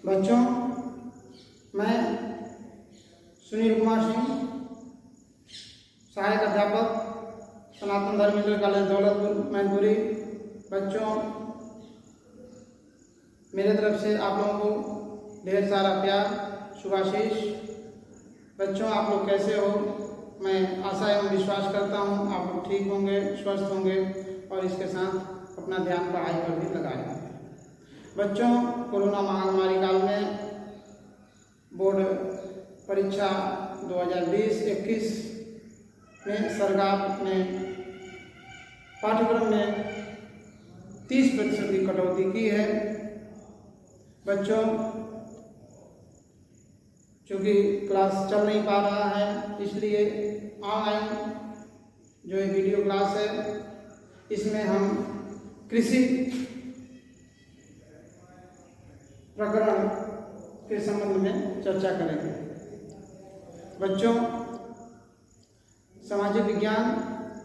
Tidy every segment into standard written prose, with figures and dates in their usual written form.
बच्चों, मैं सुनील कुमार सिंह, सहायक अध्यापक, सनातन धर्म इंटर कॉलेज दौलतपुर मैनपुरी। बच्चों, मेरे तरफ से आप लोगों को ढेर सारा प्यार, शुभाशीष। बच्चों, आप लोग कैसे हो? मैं आशा एवं विश्वास करता हूँ आप लोग ठीक होंगे, स्वस्थ होंगे और इसके साथ अपना ध्यान पढ़ाई पर भी लगाएंगे। बच्चों, कोरोना महामारी काल में बोर्ड परीक्षा 2020-21 में सरकार ने पाठ्यक्रम में 30% की कटौती की है। बच्चों, चूँकि क्लास चल नहीं पा रहा है, इसलिए ऑनलाइन जो ये वीडियो क्लास है इसमें हम कृषि प्रकरण के संबंध में चर्चा करेंगे। बच्चों, सामाजिक विज्ञान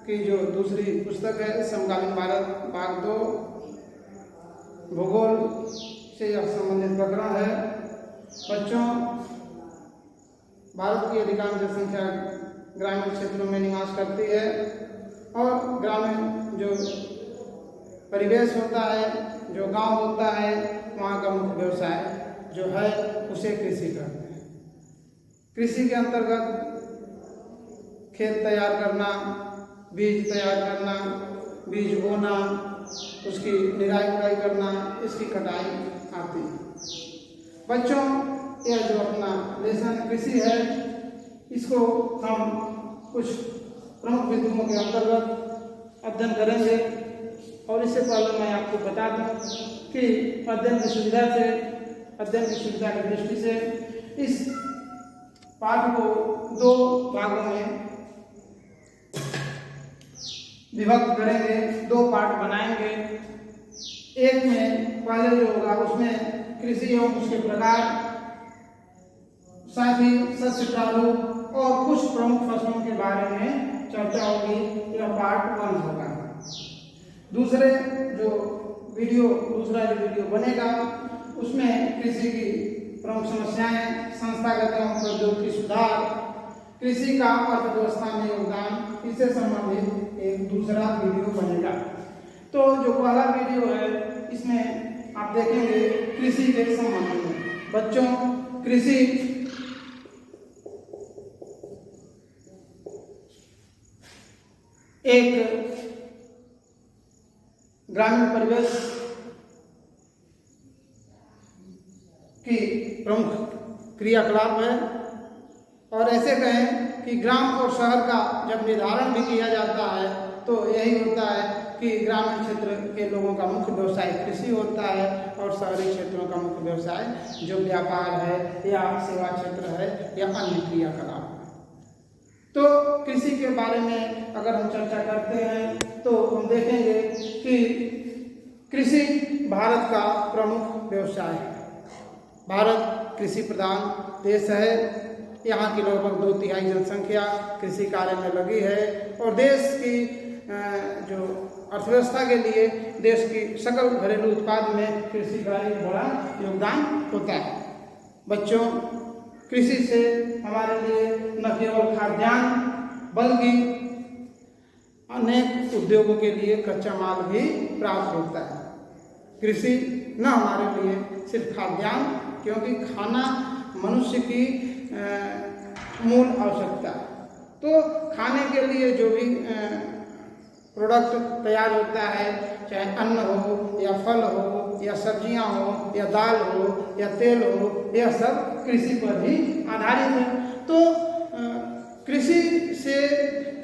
की जो दूसरी पुस्तक है समकालीन भारत भाग 2 भूगोल से संबंधित प्रकरण है। बच्चों, भारत की अधिकांश जनसंख्या ग्रामीण क्षेत्रों में निवास करती है और ग्रामीण जो परिवेश होता है, जो गांव होता है, वहाँ का मुख्य व्यवसाय जो है उसे कृषि कहते हैं। कृषि के अंतर्गत खेत तैयार करना, बीज तैयार करना, बीज बोना, उसकी निराई गुड़ाई करना, इसकी कटाई आती है। बच्चों, यह जो अपना लेसन कृषि है इसको हम कुछ प्रमुख बिंदुओं के अंतर्गत अध्ययन करेंगे। और इससे पहले मैं आपको बता दूं कि अध्ययन की सुविधा की दृष्टि से इस पाठ को 2 भागों में विभक्त करेंगे, 2 पार्ट बनाएंगे। एक में पहले जो होगा उसमें कृषि एवं उसके प्रकार, साथ ही सस्य प्रारूप और कुछ प्रमुख फसलों के बारे में चर्चा होगी। यह पार्ट 1 होगा। दूसरा जो वीडियो बनेगा उसमें कृषि की प्रमुख समस्याएं, संस्थागत एवं प्रौद्योगिकी सुधार, कृषि का अर्थव्यवस्था में योगदान, इससे संबंधित एक दूसरा वीडियो बनेगा। तो जो पहला वीडियो है इसमें आप देखेंगे कृषि के संबंध में। बच्चों, कृषि एक ग्रामीण परिवेश की प्रमुख क्रियाकलाप है। और ऐसे कहें कि ग्राम और शहर का जब निर्धारण भी किया जाता है तो यही होता है कि ग्रामीण क्षेत्र के लोगों का मुख्य व्यवसाय कृषि होता है और शहरी क्षेत्रों का मुख्य व्यवसाय जो व्यापार है या सेवा क्षेत्र है या अन्य क्रियाकलाप है। तो कृषि के बारे में अगर हम चर्चा करते हैं तो हम देखेंगे कि कृषि भारत का प्रमुख व्यवसाय है। भारत कृषि प्रधान देश है। यहाँ की लगभग 2/3 जनसंख्या कृषि कार्य में लगी है और देश की जो अर्थव्यवस्था के लिए देश की सकल घरेलू उत्पाद में कृषि का एक बड़ा योगदान होता है। बच्चों, कृषि से हमारे लिए न केवल खाद्यान्न बल्कि अनेक उद्योगों के लिए कच्चा माल भी प्राप्त होता है। कृषि न हमारे लिए सिर्फ खाद्यान्न, क्योंकि खाना मनुष्य की मूल आवश्यकता है। तो खाने के लिए जो भी प्रोडक्ट तैयार होता है, चाहे अन्न हो या फल हो या सब्जियां हो या दाल हो या तेल हो, यह सब कृषि पर ही आधारित है। तो कृषि से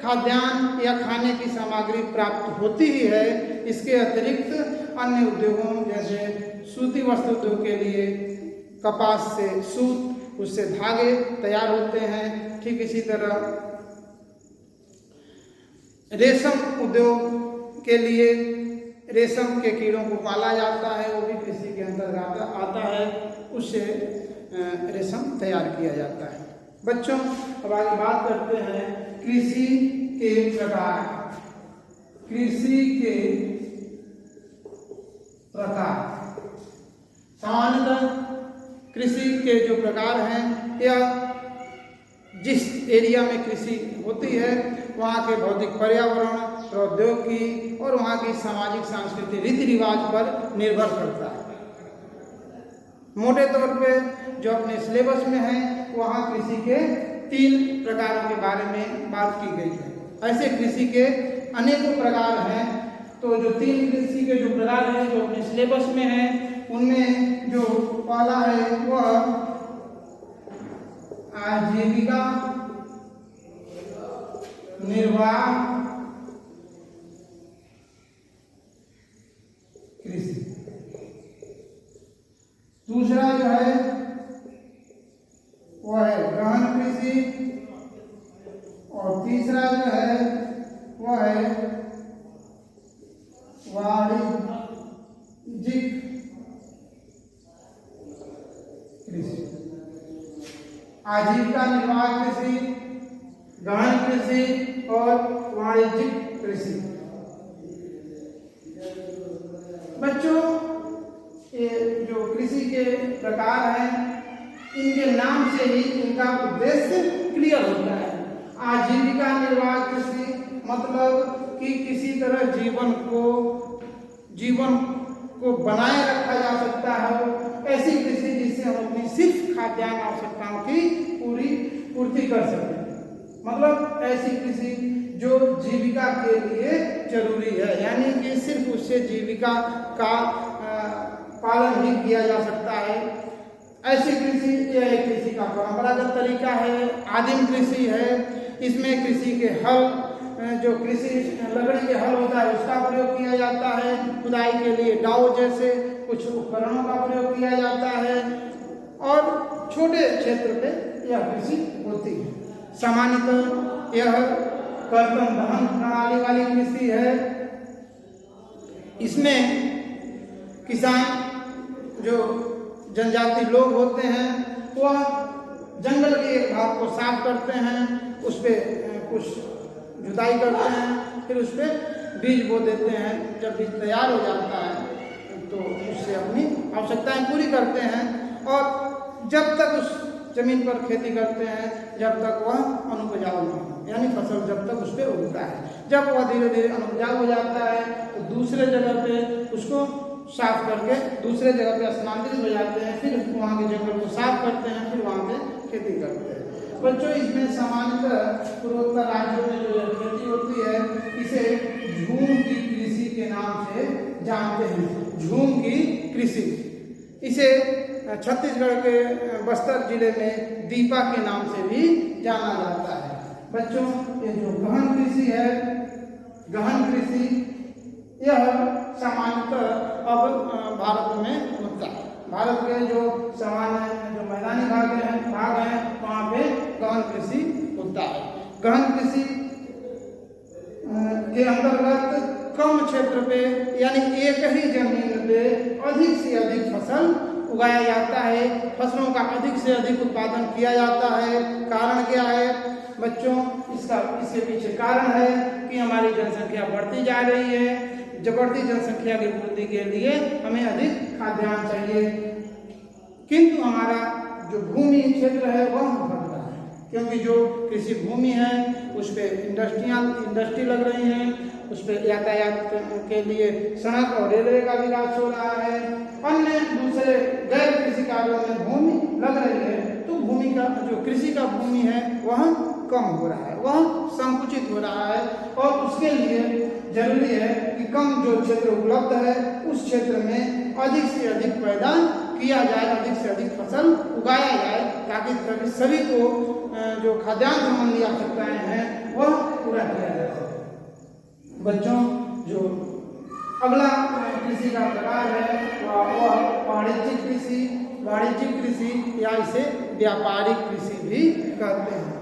खाद्यान्न या खाने की सामग्री प्राप्त होती ही है। इसके अतिरिक्त अन्य उद्योगों जैसे सूती वस्त्र उद्योग के लिए कपास से सूत, उससे धागे तैयार होते हैं। ठीक इसी तरह रेशम उद्योग के लिए रेशम के कीड़ों को पाला जाता है, वो भी कृषि के अंतर्गत आता है, उससे रेशम तैयार किया जाता है। बच्चों, अब आगे बात करते हैं कृषि के प्रकार। कृषि के प्रकार सामान्यतः कृषि के जो प्रकार हैं, यह जिस एरिया में कृषि होती है वहाँ के भौतिक पर्यावरण, प्रौद्योगिकी और वहाँ की सामाजिक सांस्कृतिक रीति रिवाज पर निर्भर करता है। मोटे तौर पे जो अपने सिलेबस में है वहाँ कृषि के 3 प्रकारों के बारे में बात की गई है। ऐसे कृषि के अनेकों प्रकार हैं, तो जो 3 कृषि के जो प्रकार हैं जो अपने सिलेबस में है, उनमें जो पहला है वह आजीविका निर्वाह कृषि। दूसरा जो है वह है गहन कृषि, और तीसरा जो है वह है वाणिज्यिक कृषि। आजीविका निर्वाह कृषि, गहन कृषि और वाणिज्यिक कृषि। बच्चों, ये जो कृषि के प्रकार हैं इनके नाम से ही इनका उद्देश्य क्लियर होता है। आजीविका निर्वाह कृषि मतलब कि किसी तरह जीवन को बनाए रखा जा सकता है, ऐसी कृषि जिससे हम अपनी सिर्फ खाद्यान्न आवश्यकताओं की पूर्ति कर सकें। मतलब ऐसी कृषि जो जीविका के लिए जरूरी है, यानी कि सिर्फ उससे जीविका का पालन ही किया जा सकता है। ऐसी कृषि यह कृषि का परंपरागत तरीका है, आदिम कृषि है। इसमें कृषि के हल, जो कृषि लकड़ी के हल होता है उसका प्रयोग किया जाता है। खुदाई के लिए डाउ जैसे कुछ उपकरणों का प्रयोग किया जाता है, और छोटे क्षेत्र पे यह कृषि होती है। सामान्यतः यह कर्तन दहन प्रणाली वाली कृषि है। इसमें किसान जो जनजाति लोग होते हैं वह जंगल के एक भाग को साफ करते हैं, उस पर कुछ जुताई करते हैं, फिर उस पर बीज बो देते हैं। जब बीज तैयार हो जाता है तो उससे अपनी आवश्यकताएं पूरी करते हैं, और जब तक उस जमीन पर खेती करते हैं जब तक वह अनुपजाऊ न हो, यानी फसल जब तक उस पर उगता है। जब वह धीरे धीरे अनुपजाऊ हो जाता है तो दूसरे जगह पे उसको साफ करके दूसरे जगह पे स्थानांतरित हो जाते हैं, फिर वहाँ के जंगल को साफ करते हैं, फिर वहाँ पे खेती करते हैं। बच्चों, इसमें सामान्यतः पूर्वोत्तर राज्यों में जो खेती होती है इसे झूम की कृषि के नाम से जानते हैं। झूम की कृषि, इसे छत्तीसगढ़ के बस्तर जिले में दीपा के नाम से भी जाना जाता है। बच्चों, ये जो गहन कृषि है, गहन कृषि यह सामान्यतः अब भारत में होता है। भारत के जो सामान्य जो मैदानी भाग हैं वहाँ पे गहन कृषि होता है। गहन कृषि के अंतर्गत कम क्षेत्र पे, यानी एक ही जमीन पे अधिक से अधिक फसल उगाया जाता है, फसलों का अधिक से अधिक उत्पादन किया जाता है। कारण क्या है बच्चों? इसके पीछे कारण है कि हमारी जनसंख्या बढ़ती जा रही है। बढ़ती जनसंख्या की पूर्ति के लिए हमें अधिक खाद्यान्न चाहिए, किंतु हमारा जो भूमि क्षेत्र है वह घट रहा है, क्योंकि जो कृषि भूमि है उस पर इंडस्ट्री लग रही हैं, उस पर यातायात के लिए सड़क और रेलवे का विकास हो रहा है, अन्य दूसरे गैर कृषि कार्यों में भूमि लग रही है, तो भूमि का जो कृषि का भूमि है वह कम हो रहा है, वह संकुचित हो रहा है। और उसके लिए जरूरी है कि कम जो क्षेत्र उपलब्ध है उस क्षेत्र में अधिक से अधिक पैदा किया जाए, अधिक से अधिक फसल उगाया जाए, ताकि सभी को जो खाद्यान्न संबंधी आवश्यकताएं हैं वह पूरा किया जा सके। बच्चों, जो अगला कृषि का प्रकार है वह वाणिज्यिक कृषि। वाणिज्यिक कृषि या इसे व्यापारिक कृषि भी कहते हैं।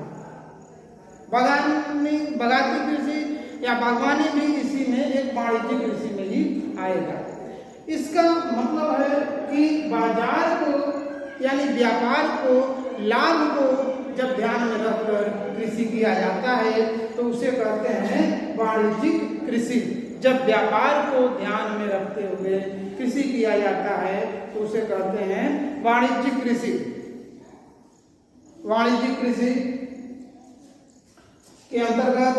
बागायती कृषि या बागवानी भी इसी में एक वाणिज्यिक कृषि में ही आएगा। इसका मतलब है कि बाजार को, यानी व्यापार को, लाभ को जब ध्यान में रखकर कृषि किया जाता है तो उसे कहते हैं वाणिज्यिक कृषि। जब व्यापार को ध्यान में रखते हुए कृषि किया जाता है तो उसे कहते हैं वाणिज्यिक कृषि। वाणिज्यिक कृषि के अंतर्गत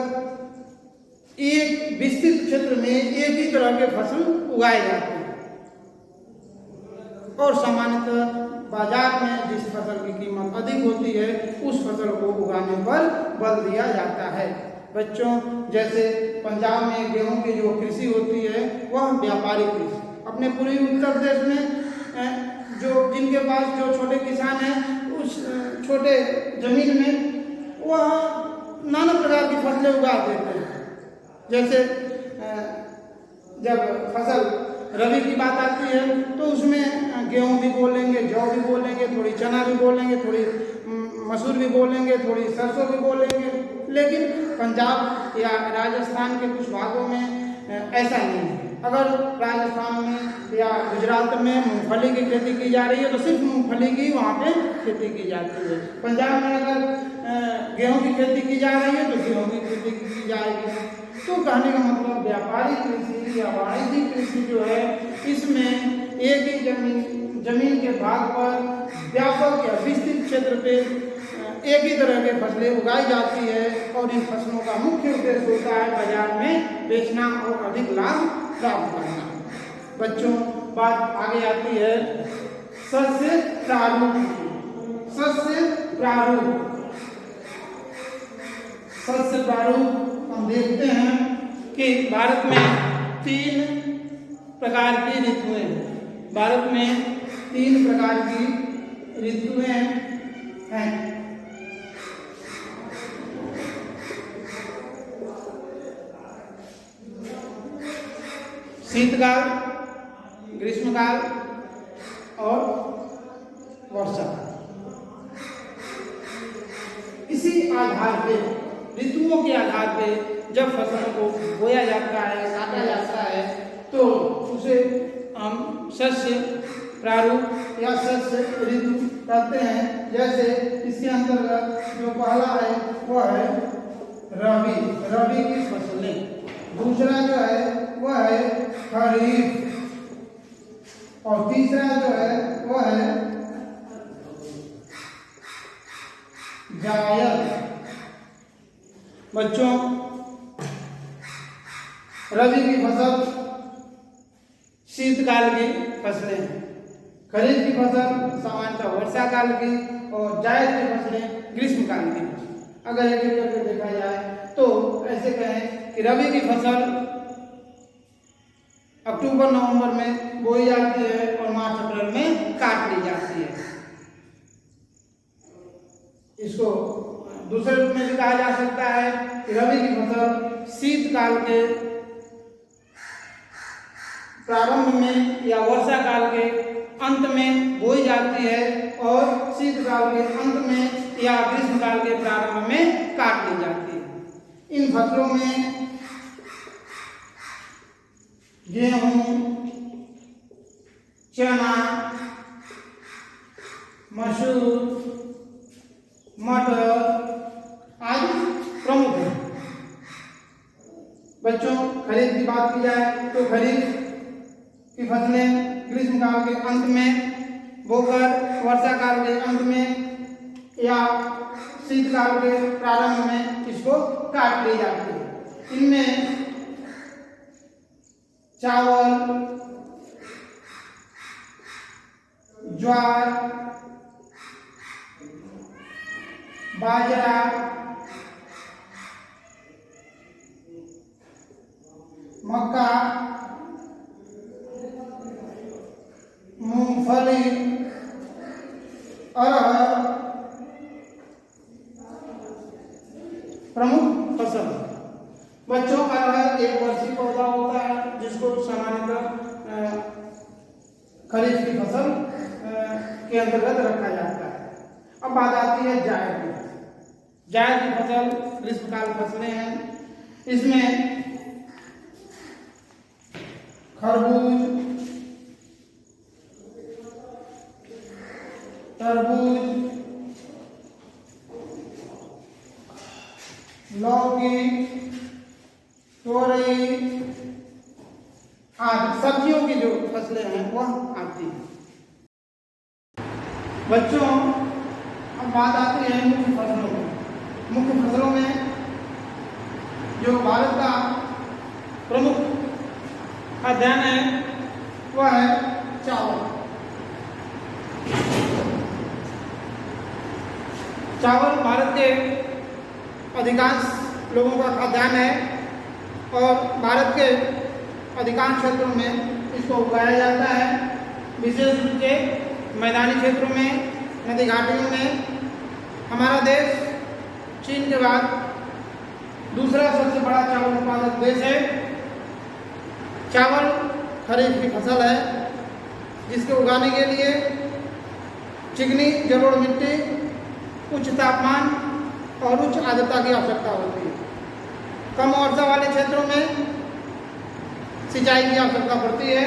एक विस्तृत क्षेत्र में एक ही तरह के फसल उगाए जाते हैं और सामान्यतः बाजार में जिस फसल की कीमत अधिक होती है उस फसल को उगाने पर बल दिया जाता है। बच्चों, जैसे पंजाब में गेहूं की जो कृषि होती है वह व्यापारिक कृषि। अपने पूर्वी उत्तर देश में जो जिनके पास जो छोटे किसान हैं उस छोटे जमीन में वह नाना प्रकार की फसलें उगा देते हैं। जैसे जब फसल रबी की बात आती है तो उसमें गेहूं भी बो लेंगे, जौ भी बो लेंगे, थोड़ी चना भी बो लेंगे, थोड़ी मसूर भी बो लेंगे, थोड़ी सरसों भी बो लेंगे। लेकिन पंजाब या राजस्थान के कुछ भागों में ऐसा नहीं है। अगर राजस्थान में या गुजरात में मूंगफली की खेती की जा रही है तो सिर्फ मूंगफली की वहाँ पे खेती की जाती है। पंजाब में अगर गेहूं की खेती की जा रही है तो गेहूं की खेती की जाएगी। तो कहने का मतलब व्यापारिक कृषि या वाणिज्यिक कृषि जो है इसमें एक ही जमीन के भाग पर व्यापक या विस्तृत क्षेत्र पे एक ही तरह के फसलें उगाई जाती है और इन फसलों का मुख्य उद्देश्य होता है बाजार में बेचना और अधिक लाभ प्राप्त करना। बच्चों, बात आगे आती है शस्य प्रारूप। शस्य प्रारूप, शस्य प्रारूप हम देखते हैं कि भारत में 3 प्रकार की ऋतुएं हैं। भारत में 3 प्रकार की ऋतुएं हैं। शीतकाल, ग्रीष्मकाल और वर्षा। इसी आधार पे, ऋतुओं के आधार पे जब फसलों को बोया जाता है, काटा जाता है तो उसे हम शस्य प्रारूप या शस्य ऋतु कहते हैं। जैसे इसके अंतर्गत जो पहला है वह है रबी की फसलें। दूसरा जो है वह है खरीफ और तीसरा जो है वह है जायद। बच्चों, रबी की फसल शीतकाल की फसलें हैं, खरीफ की फसल सामान्यतः वर्षा काल की और जायद की फसलें ग्रीष्मकाल की फसलें। अगर एक एक करके देखा जाए तो ऐसे कहें कि रबी की फसल अक्टूबर नवंबर में बोई जाती है और मार्च अप्रैल में काट ली जाती है। इसको दूसरे रूप में भी कहा जा सकता है कि रबी की फसल शीतकाल के प्रारंभ में या वर्षा काल के अंत में बोई जाती है और शीतकाल के अंत में या ग्रीष्मकाल के प्रारंभ में काट ली जाती है। इन फसलों में गेहूं, चना, मसूर, मटर आदि प्रमुख है। बच्चों, खरीफ की बात की जाए तो खरीफ की फसलें ग्रीष्मकाल के अंत में बोकर वर्षा काल के अंत में या शीतकाल के प्रारंभ में इसको काट ली जाती है। इनमें चावल, ज्वार, बाजरा, मक्का, मूंगफली, अरहर प्रमुख फसल। बच्चों, अरहर एक वर्षीय पौधा होता है जिसको सामान्यतः खरीफ की फसल के अंतर्गत रखा जाता है। अब बात आती है जायद की। जायद की फसल ग्रीष्मकाल फसलें हैं। इसमें खरबूज, तरबूज, लौकी, तोरई आदि सब्जियों की जो फसलें हैं वह आती हैं। बच्चों, अब बात आती है मुख्य फसलों की। मुख्य फसलों में जो भारत का प्रमुख खाद्यान्न है वह है चावल। चावल भारत के अधिकांश लोगों का खाद्यान्न है और भारत के अधिकांश क्षेत्रों में इसको उगाया जाता है, विशेष रूप से मैदानी क्षेत्रों में, नदी घाटियों में। हमारा देश चीन के बाद दूसरा सबसे बड़ा चावल उत्पादक देश है। चावल खरीफ की फसल है जिसके उगाने के लिए चिकनी जलोढ़ मिट्टी, उच्च तापमान और उच्च आर्द्रता की आवश्यकता होती है। कम वर्षा वाले क्षेत्रों में सिंचाई की आवश्यकता पड़ती है।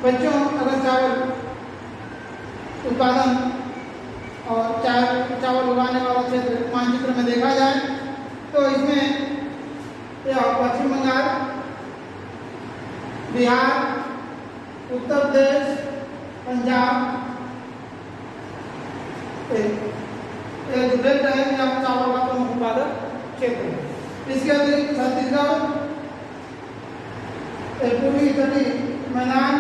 बच्चों, अगर चावल उत्पादन और चावल उगाने वाला क्षेत्र मानचित्र में देखा जाए तो इसमें पश्चिम बंगाल, बिहार, उत्तर प्रदेश, पंजाब जो बेल्ट है यहाँ चावल का प्रमुख उत्पादक क्षेत्र है। इसके अतिरिक्त छत्तीसगढ़, पूर्वी तटीय मैदान,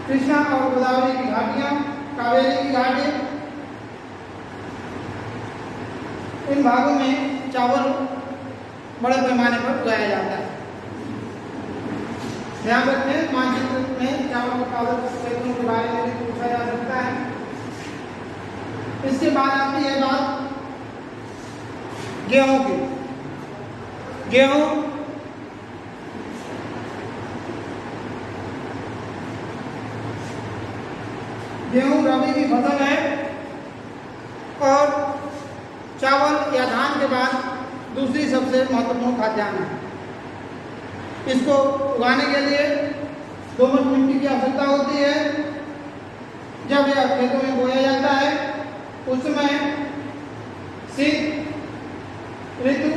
कृष्णा और गोदावरी की घाटियां, कावेरी की घाटी, इन भागों में चावल बड़े पैमाने पर उगाया जाता है। ध्यान रखें, मानचित्र में चावल उत्पादक क्षेत्रों के बारे में भी पूछा जा सकता है। इसके बाद आती है बात गेहूं की। गेहूं रबी की फसल है और चावल या धान के बाद दूसरी सबसे महत्वपूर्ण खाद्यान्न है। इसको उगाने के लिए दोमट मिट्टी की आवश्यकता होती है। जब यह खेतों में बोया जाता है उस समय शीत ऋतु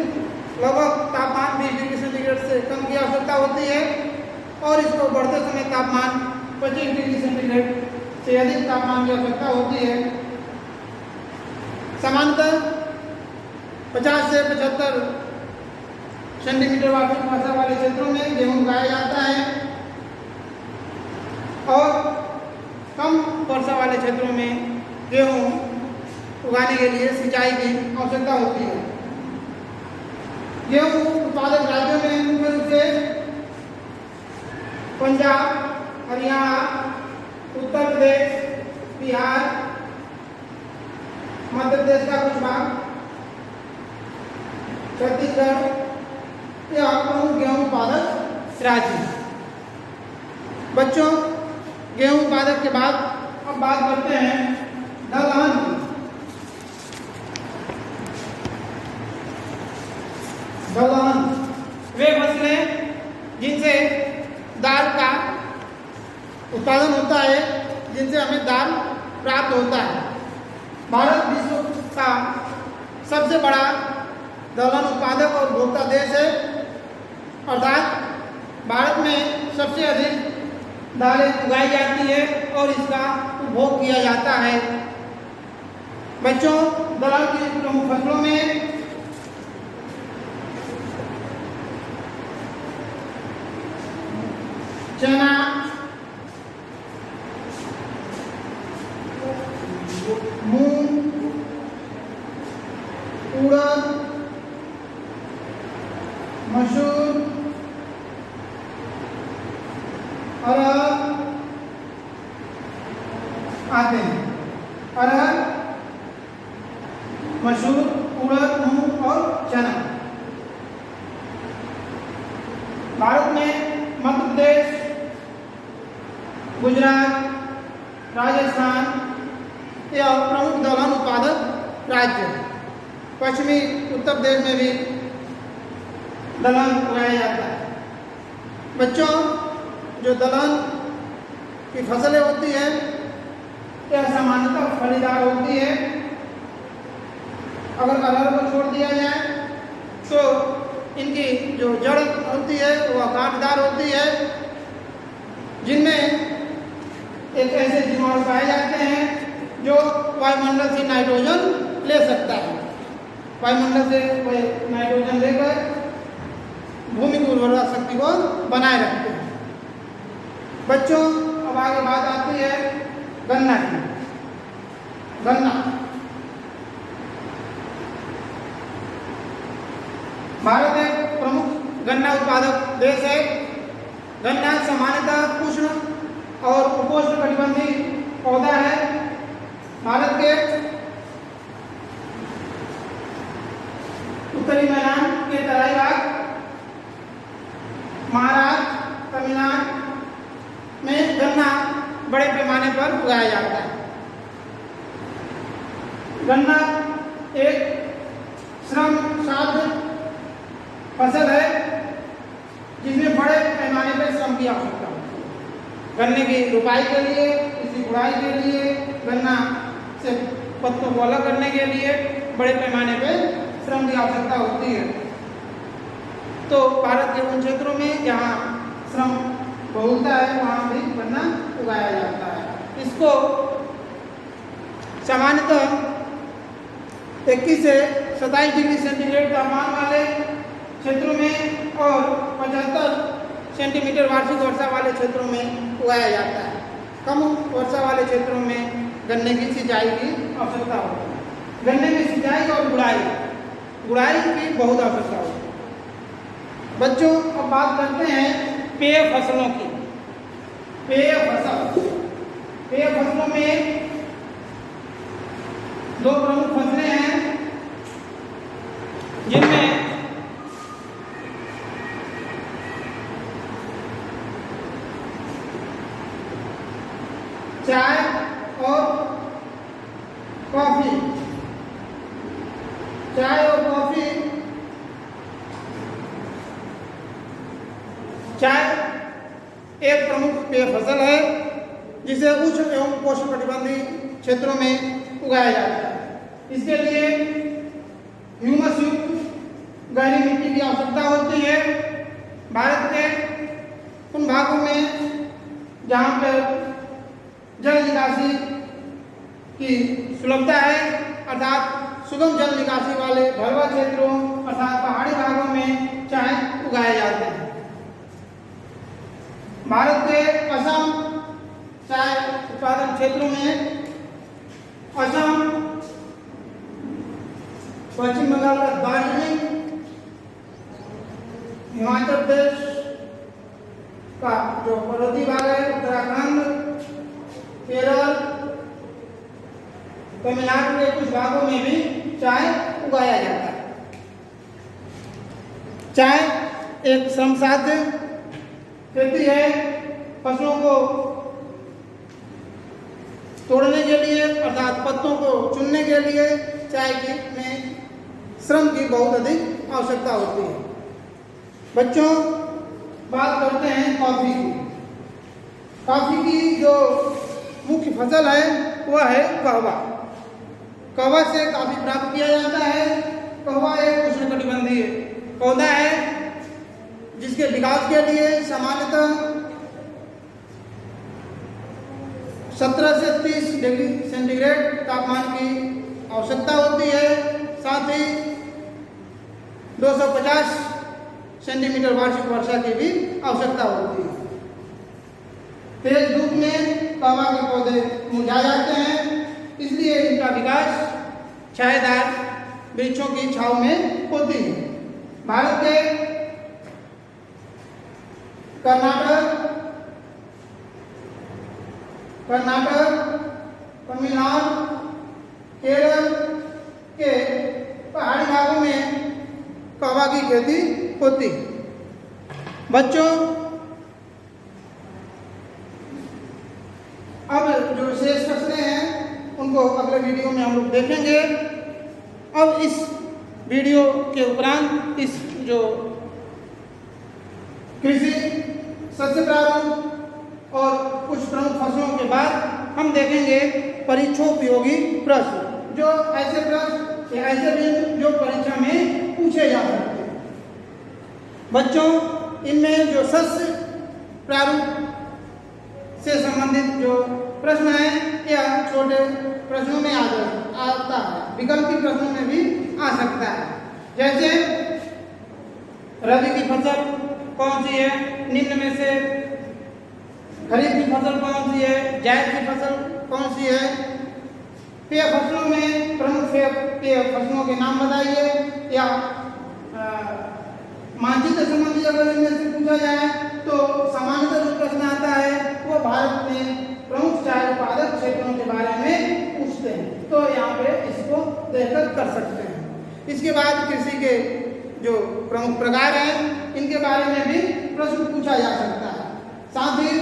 लगभग तापमान 20 डिग्री सेंटीग्रेड से कम की आवश्यकता होती है और इसको बढ़ते समय तापमान 25 डिग्री सेंटीग्रेड से अधिक तापमान की आवश्यकता होती है। सामान्यतः 50 से 75 सेंटीमीटर वार्षिक वर्षा वाले क्षेत्रों में गेहूं उगाया जाता है और कम वर्षा वाले क्षेत्रों में गेहूं उगाने के लिए सिंचाई की आवश्यकता होती है। गेहूं उत्पादक राज्यों में मुख्य रूप से पंजाब, हरियाणा, उत्तर प्रदेश, बिहार, मध्य प्रदेश का कुछ भाग, छत्तीसगढ़ या प्रमुख गेहूं उत्पादक राज्य। बच्चों, गेहूं उत्पादक के बाद अब बात करते हैं दलहन की। दलहन वे फसलें जिनसे दाल का उत्पादन होता है, जिनसे हमें दाल प्राप्त होता है। भारत विश्व का सबसे बड़ा दलहन उत्पादक और उपभोक्ता देश है, अर्थात भारत में सबसे अधिक दालें उगाई जाती है और इसका उपभोग किया जाता है। बच्चों, दलहन की प्रमुख फसलों में चना, मूंग, उड़द, मसूर, अरहर आते हैं। अरहर, मसूर, उड़द, मूंग और चना। भारत में मध्य प्रदेश, गुजरात, राजस्थान यह प्रमुख दलहन उत्पादक राज्य है। पश्चिमी उत्तर प्रदेश में भी दलहन उगाया जाता है। बच्चों, जो दलहन की फसलें होती है यह सामान्यतः फलीदार होती है। अगर अरहर को छोड़ दिया जाए तो इनकी जो जड़ होती है वह कांटेदार होती है एक ऐसे जीवाणु पाए जाते हैं जो वायुमंडल से नाइट्रोजन ले सकता है। वायुमंडल से वह नाइट्रोजन लेकर भूमि की उर्वरा शक्ति को बनाए रखते हैं। बच्चों, अब आगे बात आती है गन्ना की। गन्ना भारत एक प्रमुख गन्ना उत्पादक देश है। गन्ना सामान्यतः उष्ण और उपोष्ण कटिबंधीय पौधा है। भारत के उत्तरी मैदान के तराई भाग, महाराष्ट्र, तमिलनाडु में गन्ना बड़े पैमाने पर उगाया जाता है। गन्ना एक श्रम साध्य फसल है जिसमें बड़े पैमाने पर श्रम की आवश्यकता होती है। गन्ने की रुपाई के लिए, इसकी गुड़ाई के लिए, गन्ना से पत्तों को अलग करने के लिए बड़े पैमाने पर श्रम की आवश्यकता होती है। तो भारत के उन क्षेत्रों में जहाँ श्रम बहुलता है वहाँ भी गन्ना उगाया जाता है। इसको सामान्यतः 21 से 27 डिग्री सेंटीग्रेड तापमान वाले क्षेत्रों में और 75 सेंटीमीटर वार्षिक वर्षा वाले क्षेत्रों में उगाया जाता है। कम वर्षा वाले क्षेत्रों में गन्ने की सिंचाई की आवश्यकता होती है। गन्ने में सिंचाई और गुड़ाई की बहुत आवश्यकता होती है। बच्चों, अब बात करते हैं पेय फसलों की। पेय फसलों में दो प्रमुख फसलें हैं जिनमें चाय और कॉफी। चाय और कॉफी। चाय एक प्रमुख पेय फसल है जिसे उष्ण एवं उपोष्ण कटिबंधीय क्षेत्रों में उगाया जाता है। इसके लिए ह्यूमस युक्त गहरी मिट्टी की आवश्यकता होती है। भारत के उन भागों में जहाँ पर जल निकासी की सुलभता है, अर्थात सुगम जल निकासी वाले ढलुआ क्षेत्रों अर्थात पहाड़ी भागों में चाय उगाए जाते हैं। भारत के असम चाय उत्पादन क्षेत्रों में असम, पश्चिम बंगाल का दार्जिलिंग, हिमाचल प्रदेश का जो पर्वतीय भाग है, उत्तराखंड, केरल, तमिलनाडु के कुछ भागों में भी चाय उगाया जाता है। चाय एक श्रमसाध्य खेती है। फसलों को तोड़ने के लिए अर्थात पत्तों को चुनने के लिए चाय की में श्रम की बहुत अधिक आवश्यकता होती है। बच्चों, बात करते हैं कॉफी की। कॉफी की जो मुख्य फसल है वह है कहवा। कहवा से कॉफी प्राप्त किया जाता है। कहवा एक उष्णकटिबंधीय पौधा है जिसके विकास के लिए सामान्यतः 17 से 30 डिग्री सेंटीग्रेड तापमान की आवश्यकता होती है। साथ ही 250 सेंटीमीटर वार्षिक वर्षा की भी आवश्यकता होती है। तेज धूप में कहवा के पौधे मुरझा जाते हैं, इसलिए इनका विकास छायादार वृक्षों की छांव में होती है। भारत के कर्नाटक, तमिलनाडु, केरल के पहाड़ी भागों में कहवा की खेती होती है। बच्चों, अब जो शेष फसलें हैं उनको अगले वीडियो में हम लोग देखेंगे। अब इस वीडियो के उपरांत इस जो कृषि शस्य प्रारूप और कुछ प्रमुख फसलों के बाद हम देखेंगे परीक्षोपयोगी प्रश्न, जो ऐसे प्रश्न या ऐसे बिंदु जो परीक्षा में पूछे जा सकते हैं। बच्चों, इनमें जो शस्य प्रारूप से संबंधित जो प्रश्न है यह छोटे प्रश्नों में आता है, विकल्पी प्रश्नों में भी आ सकता है। जैसे रबी की फसल कौन सी है, निम्न में से खरीफ की फसल कौन सी है, जायद की फसल कौन सी है, पेय फसलों में प्रमुख पेय फसलों के नाम बताइए, या मानचित्र संबंधी अगर इनमें से पूछा जाए तो सामान्यतः जो प्रश्न आता है वो भारत में प्रमुख चाय उत्पादक क्षेत्रों के बारे में पूछते हैं, तो यहाँ पे इसको देखकर कर सकते हैं। इसके बाद कृषि के जो प्रमुख प्रकार हैं इनके बारे में भी प्रश्न पूछा जा सकता है। साथ ही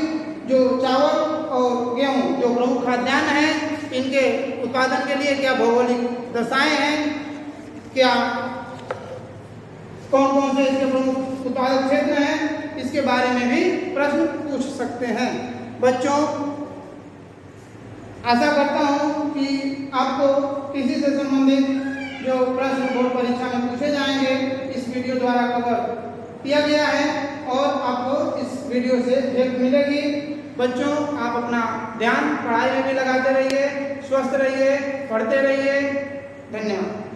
जो चावल और गेहूं जो प्रमुख खाद्यान्न हैं इनके उत्पादन के लिए क्या भौगोलिक दशाएं हैं, क्या कौन कौन से इसके प्रमुख उत्पादक क्षेत्र हैं, इसके बारे में भी प्रश्न पूछ सकते हैं। बच्चों, आशा करता हूं कि आपको कृषि से संबंधित जो प्रश्न बोर्ड परीक्षा में पूछे जाएंगे इस वीडियो द्वारा कवर किया गया है और आपको इस वीडियो से हेल्प मिलेगी। बच्चों, आप अपना ध्यान पढ़ाई में भी लगाते रहिए, स्वस्थ रहिए, पढ़ते रहिए। धन्यवाद।